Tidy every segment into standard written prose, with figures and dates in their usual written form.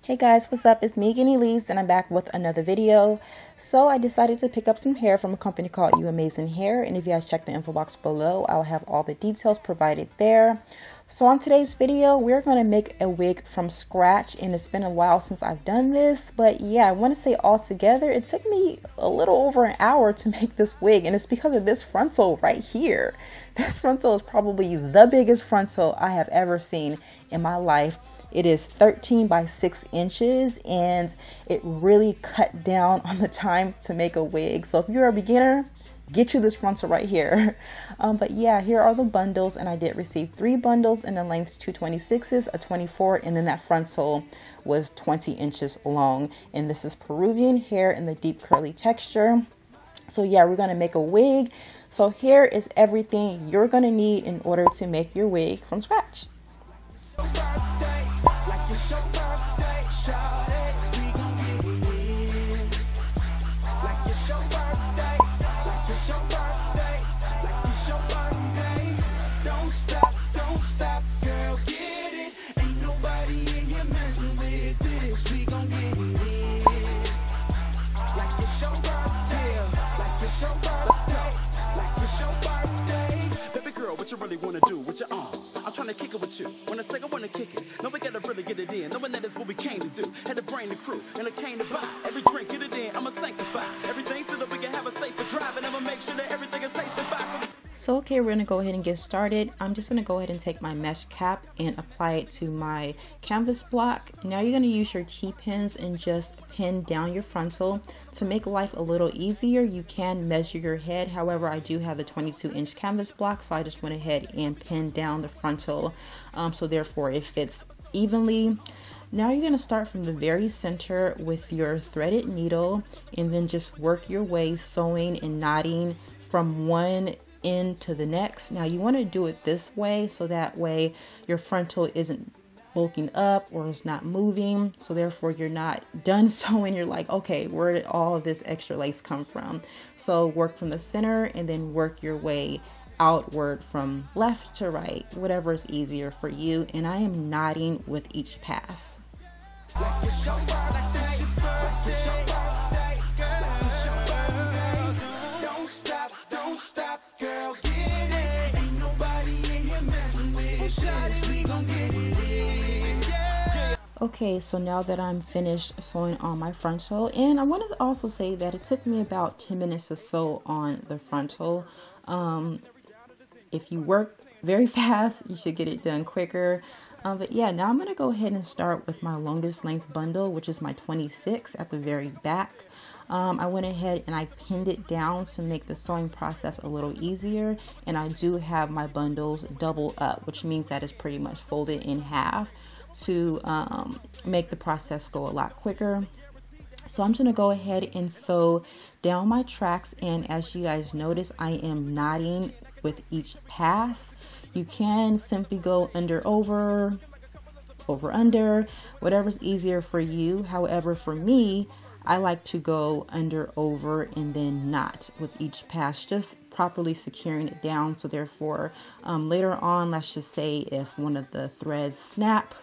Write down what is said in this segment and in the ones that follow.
Hey guys, what's up? It's me, Lees, and I'm back with another video. So I decided to pick up some hair from a company called Uamazinghair, and if you guys check the info box below, I'll have all the details provided there. So on today's video, we're going to make a wig from scratch, and it's been a while since I've done this, but yeah, I want to say altogether, it took me a little over an hour to make this wig, and it's because of this frontal right here. This frontal is probably the biggest frontal I have ever seen in my life. It is 13 by 6 inches and it really cut down on the time to make a wig. So if you're a beginner, get you this frontal right here. But yeah, here are the bundles, and I did receive 3 bundles in the lengths 226s, a 24, and then that frontal was 20 inches long. And this is Peruvian hair in the deep curly texture. So yeah, we're going to make a wig. So here is everything you're going to need in order to make your wig from scratch. What you really wanna do with your arm? I'm trying to kick it with you. When I say I wanna kick it, no, we gotta really get it in. Knowing that is what we came to do. Had to bring the crew, and I came to buy every drink, get it in. I'ma sanctify everything so that we can have a safer drive, and I'ma make sure that everything is tastified. So okay, we're gonna go ahead and get started. I'm just gonna go ahead and take my mesh cap and apply it to my canvas block. Now you're gonna use your T-pins and just pin down your frontal. To make life a little easier, you can measure your head. However, I do have the 22-inch canvas block, so I just went ahead and pinned down the frontal. So therefore it fits evenly. Now you're going to start from the very center with your threaded needle and then just work your way sewing and knotting from one end to the next. Now you want to do it this way so that way your frontal isn't bulking up or is not moving, so therefore you're not done sewing. You're like, okay, where did all of this extra lace come from? So work from the center and then work your way outward from left to right, whatever is easier for you. And I am knotting with each pass. Don't stop, girl, get it. Ain't nobody in here messing with it. Shawty, we gon' get it in. Yeah. Okay, so now that I'm finished sewing on my frontal, and I wanted to also say that it took me about 10 minutes to sew on the frontal. If you work very fast, you should get it done quicker. But yeah, now I'm going to go ahead and start with my longest length bundle, which is my 26 at the very back. I went ahead and I pinned it down to make the sewing process a little easier. And I do have my bundles double up, which means that it's pretty much folded in half to make the process go a lot quicker. So I'm going to go ahead and sew down my tracks, and as you guys notice, I am knotting with each pass. You can simply go under, over, under, whatever's easier for you. However, for me, I like to go under, over, and then knot with each pass, just properly securing it down. So therefore, later on, let's just say if one of the threads snap,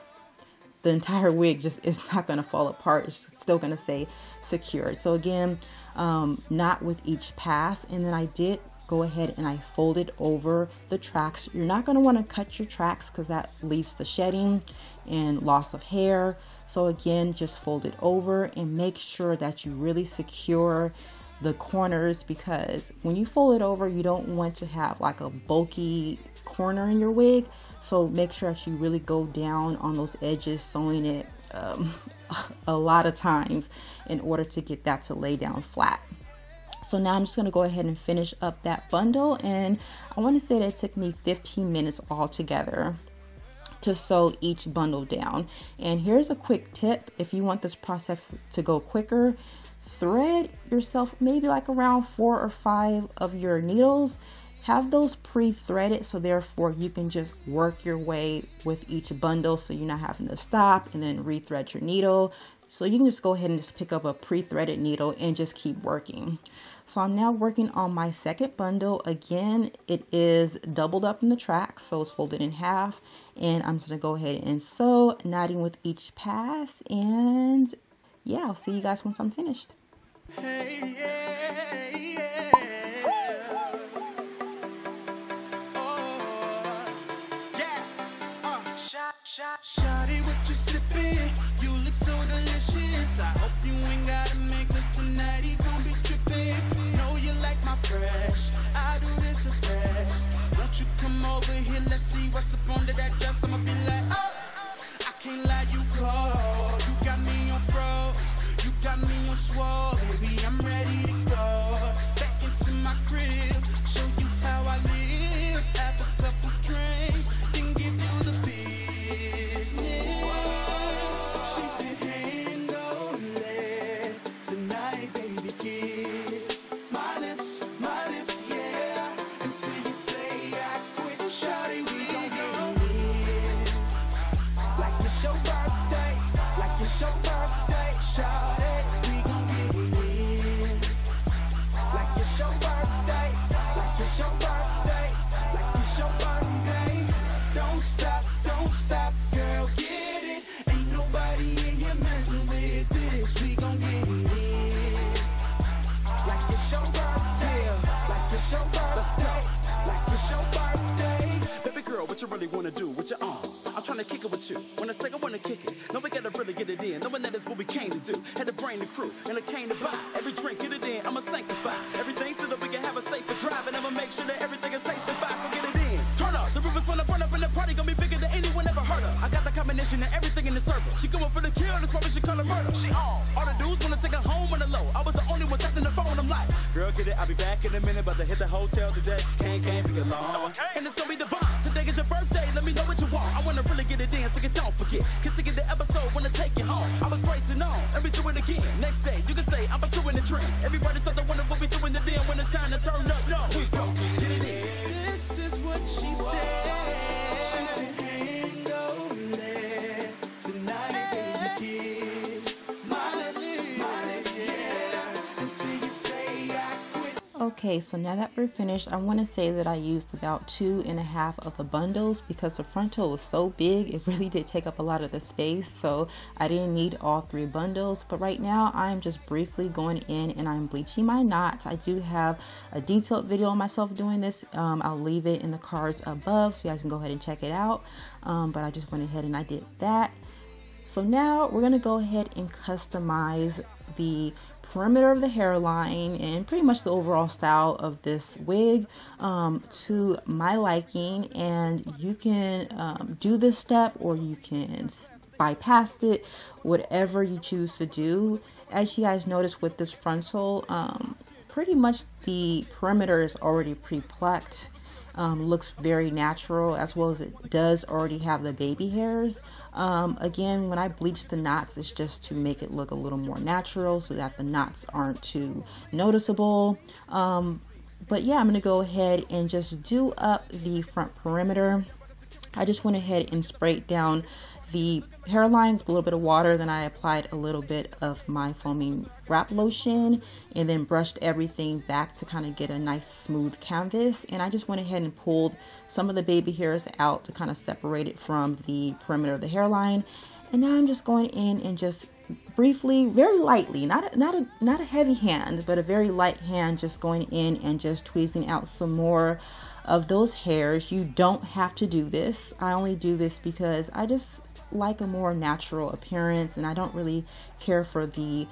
the entire wig just is not going to fall apart. It's still going to stay secured. So again, knot with each pass, and then I did go ahead and I folded over the tracks. You're not going to want to cut your tracks because that leads to shedding and loss of hair. So again, just fold it over and make sure that you really secure the corners, because when you fold it over, you don't want to have like a bulky corner in your wig. So make sure that you really go down on those edges, sewing it a lot of times in order to get that to lay down flat. So now I'm just going to go ahead and finish up that bundle, and I want to say that it took me 15 minutes altogether to sew each bundle down. And here's a quick tip: if you want this process to go quicker, thread yourself maybe like around 4 or 5 of your needles. Have those pre-threaded, so therefore you can just work your way with each bundle, so you're not having to stop and then rethread your needle. So you can just go ahead and just pick up a pre-threaded needle and just keep working. So I'm now working on my second bundle. Again, it is doubled up in the track, so it's folded in half. And I'm just gonna go ahead and sew, knotting with each pass. And yeah, I'll see you guys once I'm finished. Hey, yeah, yeah. Oh, yeah. Shawty, what you sipping? You look so delicious. I hope you ain't gotta make us tonight. He gon' be tripping. Know you like my fresh. I do this the best. Won't you come over here? Let's see what's up under that dress. I'ma be like, oh, I can't lie, you cold. You got me on froze. You got me on swole. Baby, I'm ready to go back into my crib. Show you how I live. Have a couple drinks, then give you the business. She said, handle it tonight, baby, kiss my lips, yeah. Until you say I quit. Shawty, we gon' get it like it's your birthday, like it's your birthday. Shawty, we gon' get it like it's your birthday, like it's your birthday, like it's your birthday. Don't stop, girl, get it. Ain't nobody in here messing with this. We gon' get it like it's your birthday, like it's your birthday, like it's your birthday. Baby girl, what you really wanna do with your arm? I'm trying to kick it with you. When I say I wanna kick it, no, we gotta really get it in. Knowing that is what we came to do. Had to bring the crew, and I came to buy. Every drink, get it in, I'ma sanctify everything so that we can have a safer drive. And I'ma make sure that everything is tastified, so get it in. Turn up, the rivers wanna burn up, and the party gonna be bigger than anyone ever heard of. I got the combination of everything in the circle. She going for the kill, that's why we should call her murder. She on. All the dudes wanna take her home on the low. I was the only one touching the phone, I'm like, girl, get it, I'll be back in a minute, but to hit the hotel today. Can't be alone. Okay. And it's gonna be the bomb. Today is your birthday, let me know what you want. I wanna really get it in, so you don't forget. Continue the episode, wanna take you home. I was racing on, let me do it again. Next day, you can say I'm pursuing the dream. Everybody start to wonder what we doing the then when it's time to turn up. No, we gon' get it in. This is what she said. She said, handle it tonight, baby, kiss my lips, yeah. Until you say I quit. Okay, so now that we're finished, I want to say that I used about 2.5 of the bundles because the frontal was so big. It really did take up a lot of the space, so I didn't need all 3 bundles. But right now I'm just briefly going in and I'm bleaching my knots. I do have a detailed video on myself doing this. I'll leave it in the cards above so you guys can go ahead and check it out. But I just went ahead and I did that. So now we're going to go ahead and customize the perimeter of the hairline and pretty much the overall style of this wig to my liking. And you can do this step or you can bypass it, whatever you choose to do. As you guys notice with this frontal, pretty much the perimeter is already pre-plucked. Looks very natural, as well as it does already have the baby hairs. Again, when I bleach the knots, it's just to make it look a little more natural so that the knots aren't too noticeable. But yeah, I'm going to go ahead and just do up the front perimeter. I just went ahead and sprayed down the hairline with a little bit of water. Then I applied a little bit of my foaming wrap lotion and then brushed everything back to kind of get a nice smooth canvas. And I just went ahead and pulled some of the baby hairs out to kind of separate it from the perimeter of the hairline. And now I'm just going in and just briefly, very lightly, not a heavy hand, but a very light hand, just going in and just tweezing out some more of those hairs. You don't have to do this. I only do this because I just like a more natural appearance, and I don't really care for the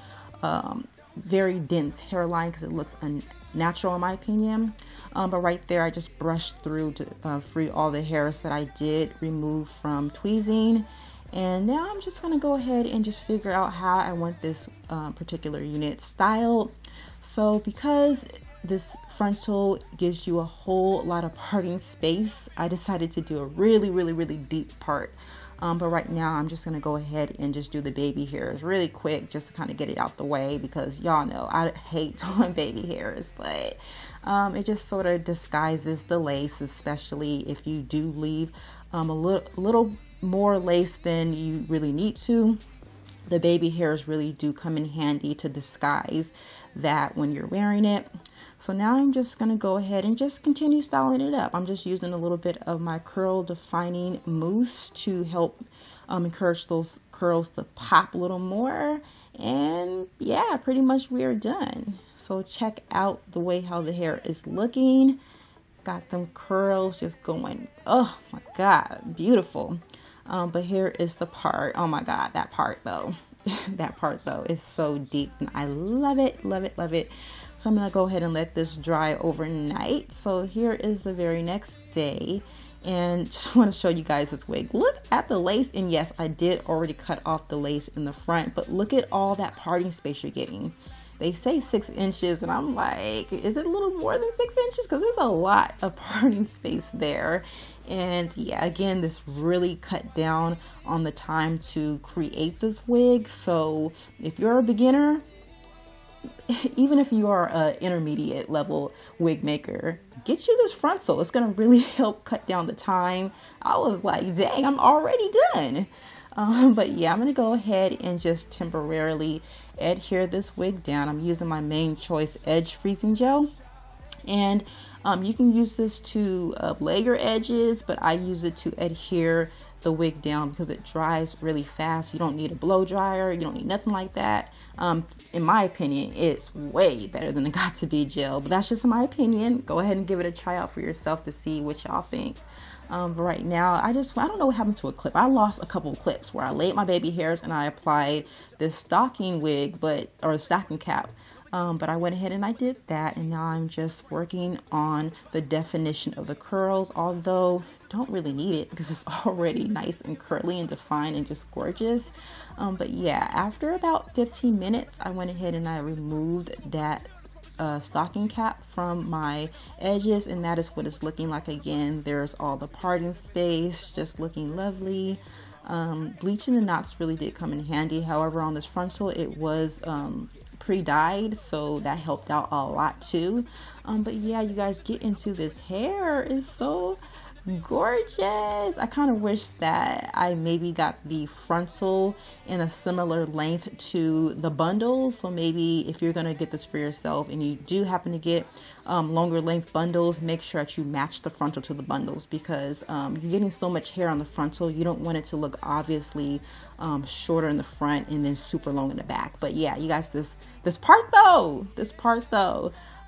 very dense hairline because it looks unnatural in my opinion. But right there, I just brushed through to free all the hairs that I did remove from tweezing. And now I'm just going to go ahead and just figure out how I want this particular unit styled. So because this frontal gives you a whole lot of parting space, I decided to do a really deep part. But right now I'm just going to go ahead and just do the baby hairs really quick just to kind of get it out the way, because y'all know I hate doing baby hairs, but it just sort of disguises the lace, especially if you do leave a little more lace than you really need to. the baby hairs really do come in handy to disguise that when you're wearing it. So now I'm just going to go ahead and just continue styling it up. I'm just using a little bit of my curl defining mousse to help encourage those curls to pop a little more. And yeah, pretty much we are done. So check out the way how the hair is looking. Got them curls just going, oh my God, beautiful. But here is the part. Oh my God, that part though. That part though is so deep and I love it, love it, love it. So I'm gonna go ahead and let this dry overnight. So here is the very next day, and just want to show you guys this wig. Look at the lace, and yes, I did already cut off the lace in the front, but look at all that parting space you're getting. They say 6 inches, and I'm like, is it a little more than 6 inches? Because there's a lot of parting space there. And yeah, again, this really cut down on the time to create this wig. So if you're a beginner, even if you are an intermediate level wig maker, get you this front sew. It's going to really help cut down the time. I was like, dang, I'm already done. But yeah, I'm going to go ahead and just temporarily adhere this wig down. I'm using my Main Choice Edge Freezing Gel. And you can use this to lay your edges, but I use it to adhere the wig down because it dries really fast. You don't need a blow dryer. You don't need nothing like that. In my opinion, it's way better than the Got2b gel, but that's just my opinion. Go ahead and give it a try out for yourself to see what y'all think. But right now, I don't know what happened to a clip. I lost a couple of clips where I laid my baby hairs and I applied this stocking wig, or stocking cap. But I went ahead and I did that, and now I'm just working on the definition of the curls, although don't really need it because it's already nice and curly and defined and just gorgeous. But yeah, after about 15 minutes, I went ahead and I removed that stocking cap from my edges, and that is what it's looking like. Again, there's all the parting space, just looking lovely. Bleaching the knots really did come in handy. However, on this frontal, it was pre-dyed, so that helped out a lot too. But yeah, you guys, get into this hair. It's so gorgeous. I kind of wish that I maybe got the frontal in a similar length to the bundle. So maybe if you're gonna get this for yourself and you do happen to get longer length bundles, make sure that you match the frontal to the bundles, because you're getting so much hair on the frontal. You don't want it to look obviously shorter in the front and then super long in the back. But yeah, you guys, this part though.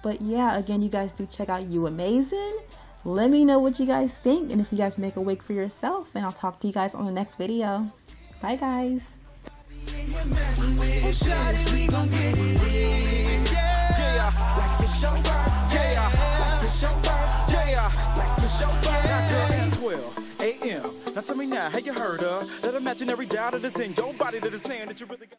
But yeah, again, you guys do check out Uamazing. Let me know what you guys think, and if you guys make a wig for yourself, and I'll talk to you guys on the next video. Bye guys. Now tell me now, have you heard of that imaginary doubt that is in your body that is saying that you really got